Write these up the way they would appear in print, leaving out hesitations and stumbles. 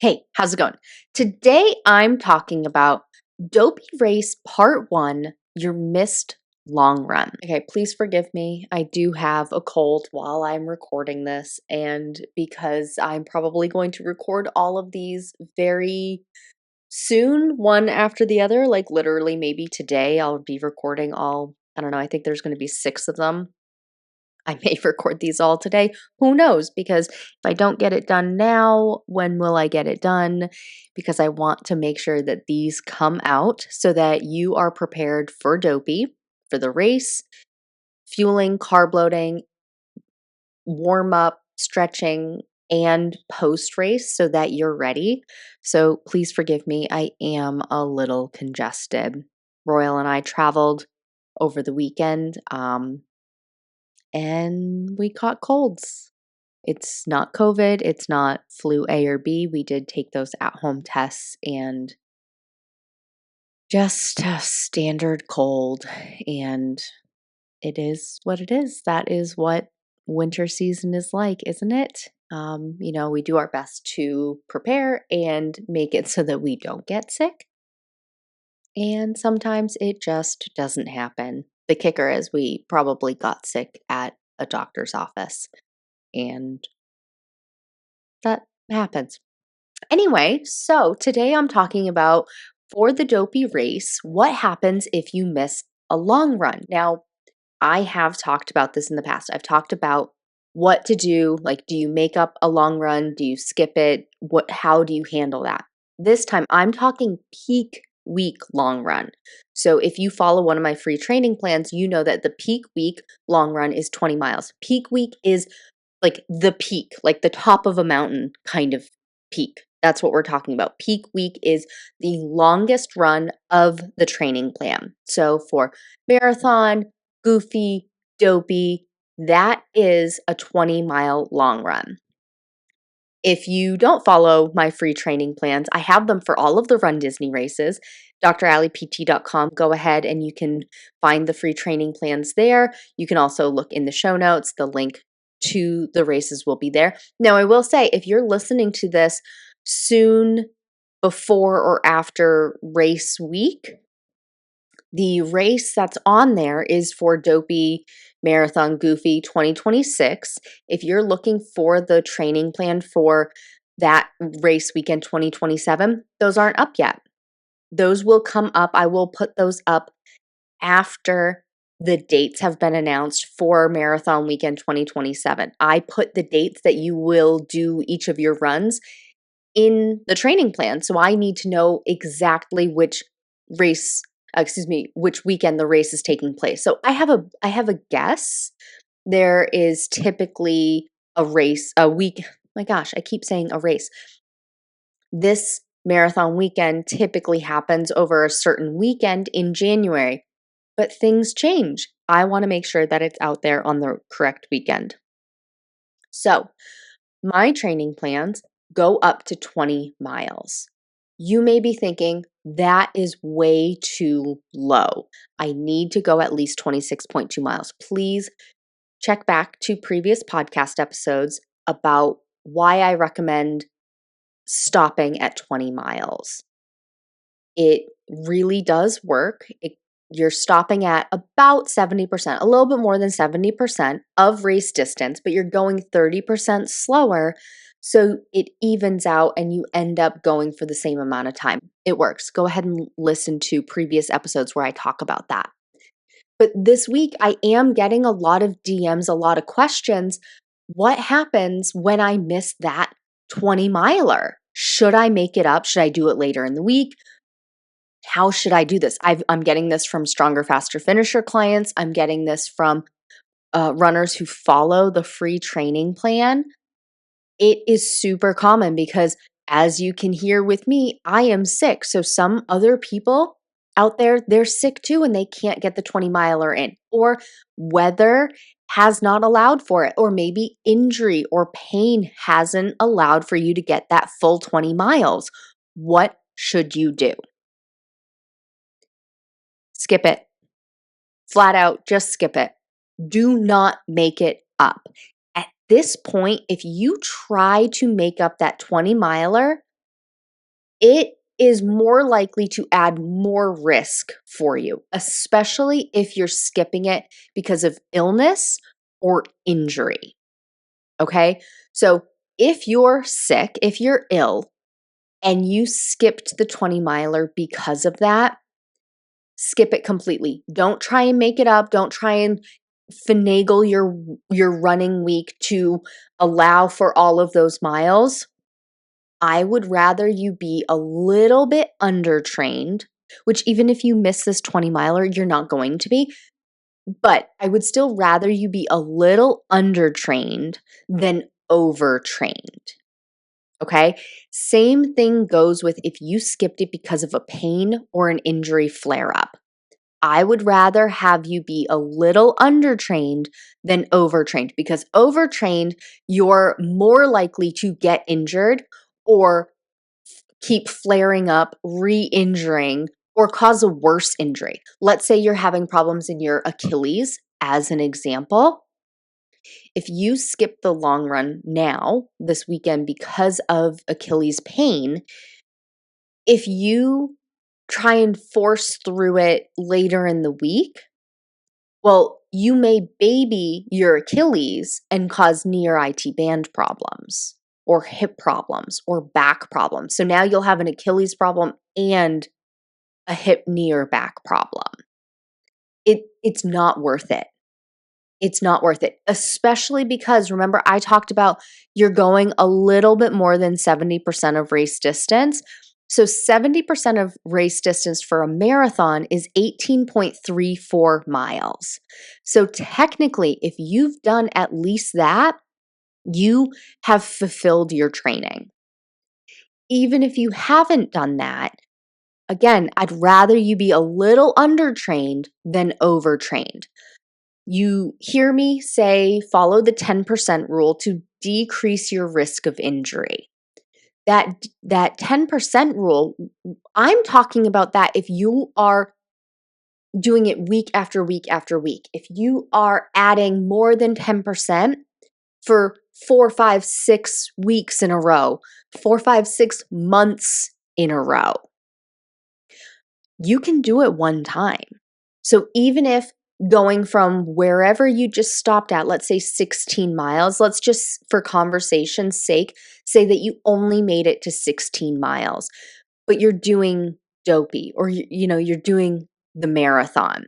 Hey, how's it going? Today I'm talking about Dopey Race Part 1, your missed long run. Okay, please forgive me. I do have a cold while I'm recording this, and because I'm probably going to record all of these very soon, one after the other, like literally maybe today I'll be recording all, I don't know, I think there's going to be 6 of them. I may record these all today. Who knows? Because if I don't get it done now, when will I get it done? Because I want to make sure that these come out so that you are prepared for Dopey, for the race, fueling, carb loading, warm up, stretching, and post race so that you're ready. So please forgive me. I am a little congested. Royal and I traveled over the weekend. And we caught colds. It's not COVID, it's not flu A or B. We did take those at home tests and just a standard cold. And it is what it is. That is what winter season is like, isn't it? We do our best to prepare and make it so that we don't get sick. And sometimes it just doesn't happen. The kicker is we probably got sick at a doctor's office. And that happens. Anyway, so today I'm talking about for the Dopey race, what happens if you miss a long run? Now, I have talked about this in the past. I've talked about what to do, like do you make up a long run? Do you skip it? How do you handle that? This time I'm talking peak week long run. So if you follow one of my free training plans, you know that the peak week long run is 20 miles. Peak week is like the peak, like the top of a mountain kind of peak. That's what we're talking about. Peak week is the longest run of the training plan. So for marathon, goofy, dopey, that is a 20-mile long run. If you don't follow my free training plans, I have them for all of the runDisney races. dralipt.com. Go ahead and you can find the free training plans there. You can also look in the show notes. The link to the races will be there. Now, I will say, if you're listening to this soon before or after race week, the race that's on there is for Dopey Marathon Goofy 2026. If you're looking for the training plan for that race weekend 2027, those aren't up yet. Those will come up. I will put those up after the dates have been announced for Marathon Weekend 2027. I put the dates that you will do each of your runs in the training plan. So I need to know exactly which which weekend the race is taking place. So I have a guess. There is typically a week. My gosh, I keep saying a race. This marathon weekend typically happens over a certain weekend in January, but things change. I want to make sure that it's out there on the correct weekend. So, my training plans go up to 20 miles. You may be thinking, that is way too low. I need to go at least 26.2 miles. Please check back to previous podcast episodes about why I recommend stopping at 20 miles. It really does work. You're stopping at about 70%, a little bit more than 70% of race distance, but you're going 30% slower. So it evens out and you end up going for the same amount of time. It works. Go ahead and listen to previous episodes where I talk about that. But this week, I am getting a lot of DMs, a lot of questions. What happens when I miss that 20 miler? Should I make it up? Should I do it later in the week? How should I do this? I'm getting this from Stronger, Faster Finisher clients. I'm getting this from runners who follow the free training plan. It is super common because, as you can hear with me, I am sick. So some other people out there, they're sick too, and they can't get the 20 miler in, or weather has not allowed for it, or maybe injury or pain hasn't allowed for you to get that full 20 miles. What should you do? Skip it. Flat out, just skip it. Do not make it up. At this point, if you try to make up that 20 miler, it is more likely to add more risk for you, especially if you're skipping it because of illness or injury. Okay? So if you're sick, if you're ill, and you skipped the 20 miler because of that, skip it completely. Don't try and make it up. Don't try and finagle your running week to allow for all of those miles. I would rather you be a little bit undertrained, which even if you miss this 20 miler, you're not going to be. But I would still rather you be a little undertrained than overtrained. Okay. Same thing goes with if you skipped it because of a pain or an injury flare up. I would rather have you be a little undertrained than overtrained because overtrained, you're more likely to get injured or keep flaring up, re injuring, or cause a worse injury. Let's say you're having problems in your Achilles, as an example. If you skip the long run now, this weekend, because of Achilles pain, if you try and force through it later in the week, well, you may baby your Achilles and cause knee or IT band problems or hip problems or back problems. So now you'll have an Achilles problem and a hip, knee, or back problem. It's not worth it. It's not worth it, especially because remember, I talked about you're going a little bit more than 70% of race distance. So 70% of race distance for a marathon is 18.34 miles. So technically, if you've done at least that, you have fulfilled your training. Even if you haven't done that, again, I'd rather you be a little undertrained than overtrained. You hear me say follow the 10% rule to decrease your risk of injury. That 10% rule, I'm talking about that if you are doing it week after week after week. If you are adding more than 10% for 4, 5, 6 weeks in a row, 4, 5, 6 months in a row, you can do it one time. So even if going from wherever you just stopped at, let's say 16 miles, let's just for conversation's sake, say that you only made it to 16 miles, but you're doing Dopey or you're doing the marathon.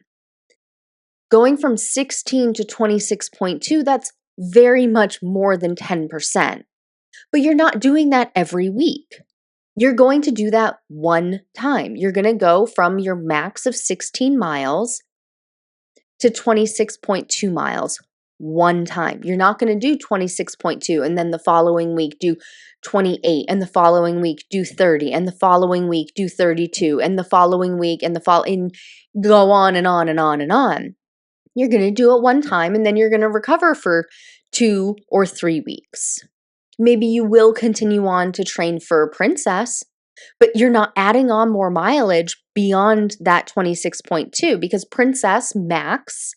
Going from 16 to 26.2, that's very much more than 10%. But you're not doing that every week. You're going to do that one time. You're going to go from your max of 16 miles to 26.2 miles one time. You're not going to do 26.2 and then the following week do 28 and the following week do 30 and the following week do 32 and the following week and go on and on and on and on. You're going to do it one time and then you're going to recover for 2 or 3 weeks. Maybe you will continue on to train for Princess, but you're not adding on more mileage beyond that 26.2 because Princess Max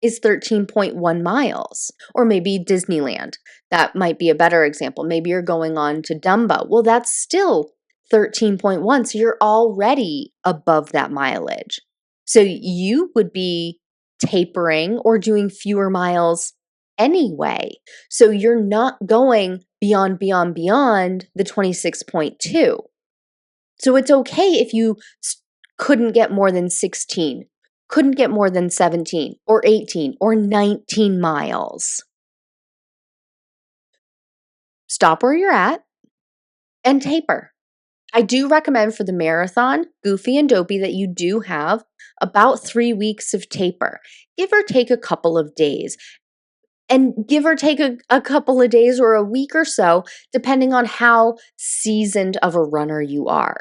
is 13.1 miles. Or maybe Disneyland. That might be a better example. Maybe you're going on to Dumbo. Well, that's still 13.1. So you're already above that mileage. So you would be tapering or doing fewer miles anyway. So you're not going beyond the 26.2. So it's okay if you couldn't get more than 16, couldn't get more than 17 or 18 or 19 miles. Stop where you're at and taper. I do recommend for the marathon, Goofy and Dopey, that you do have about 3 weeks of taper, give or take a couple of days. And give or take a couple of days or a week or so, depending on how seasoned of a runner you are.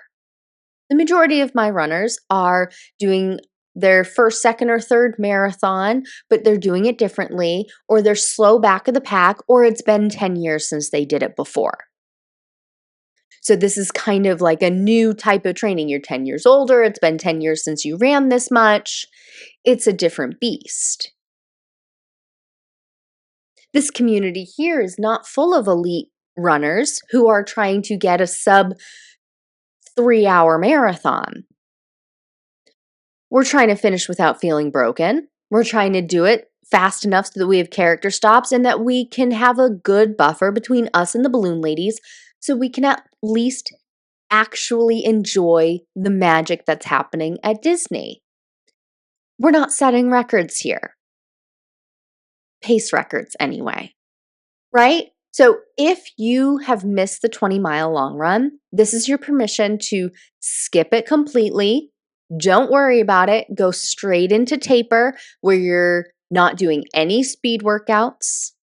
The majority of my runners are doing their first, second, or third marathon, but they're doing it differently, or they're slow back of the pack, or it's been 10 years since they did it before. So this is kind of like a new type of training. You're 10 years older, it's been 10 years since you ran this much. It's a different beast. This community here is not full of elite runners who are trying to get a sub 3-hour marathon. We're trying to finish without feeling broken. We're trying to do it fast enough so that we have character stops and that we can have a good buffer between us and the balloon ladies so we can at least actually enjoy the magic that's happening at Disney. We're not setting records here. Pace records, anyway. Right? So if you have missed the 20-mile long run, this is your permission to skip it completely. Don't worry about it. Go straight into taper where you're not doing any speed workouts.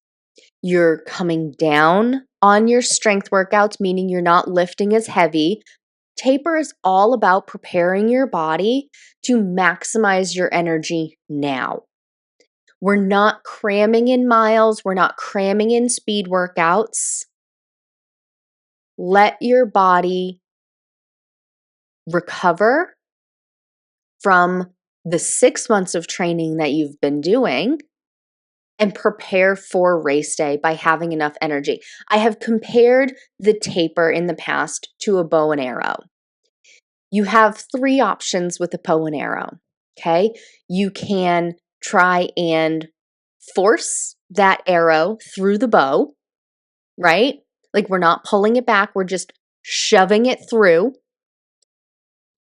You're coming down on your strength workouts, meaning you're not lifting as heavy. Taper is all about preparing your body to maximize your energy now. We're not cramming in miles. We're not cramming in speed workouts. Let your body recover from the 6 months of training that you've been doing and prepare for race day by having enough energy. I have compared the taper in the past to a bow and arrow. You have 3 options with a bow and arrow, okay? You can try and force that arrow through the bow, right? Like we're not pulling it back, we're just shoving it through.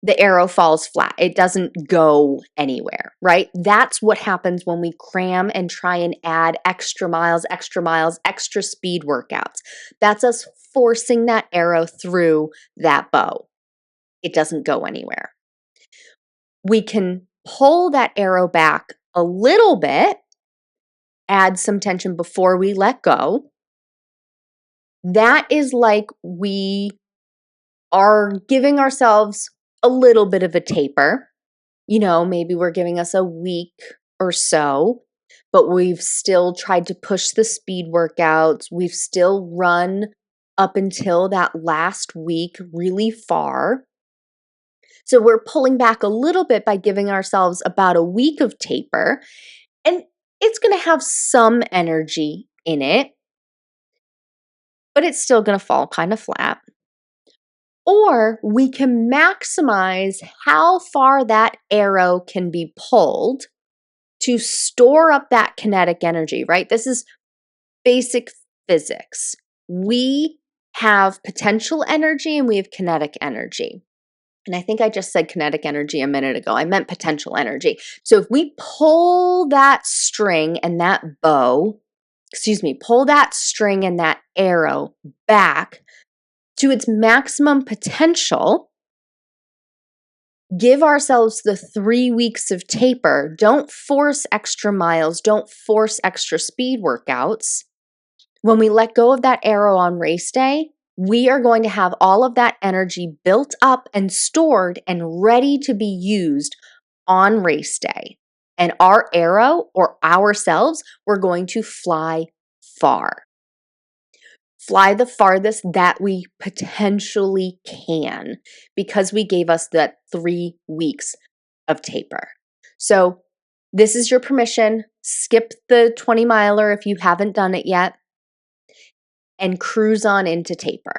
The arrow falls flat. It doesn't go anywhere, right? That's what happens when we cram and try and add extra miles, extra speed workouts. That's us forcing that arrow through that bow. It doesn't go anywhere. We can pull that arrow back a little bit, add some tension before we let go. That is like we are giving ourselves a little bit of a taper. You know, maybe we're giving us a week or so, but we've still tried to push the speed workouts. We've still run up until that last week really far. So we're pulling back a little bit by giving ourselves about a week of taper, and it's going to have some energy in it, but it's still going to fall kind of flat. Or we can maximize how far that arrow can be pulled to store up that kinetic energy, right? This is basic physics. We have potential energy and we have kinetic energy. And I think I just said kinetic energy a minute ago. I meant potential energy. So if we pull that string and that pull that string and that arrow back to its maximum potential, give ourselves the 3 weeks of taper. Don't force extra miles. Don't force extra speed workouts. When we let go of that arrow on race day, we are going to have all of that energy built up and stored and ready to be used on race day. And our arrow or ourselves, we're going to fly far. Fly the farthest that we potentially can because we gave us that 3 weeks of taper. So this is your permission. Skip the 20-miler if you haven't done it yet and cruise on into taper.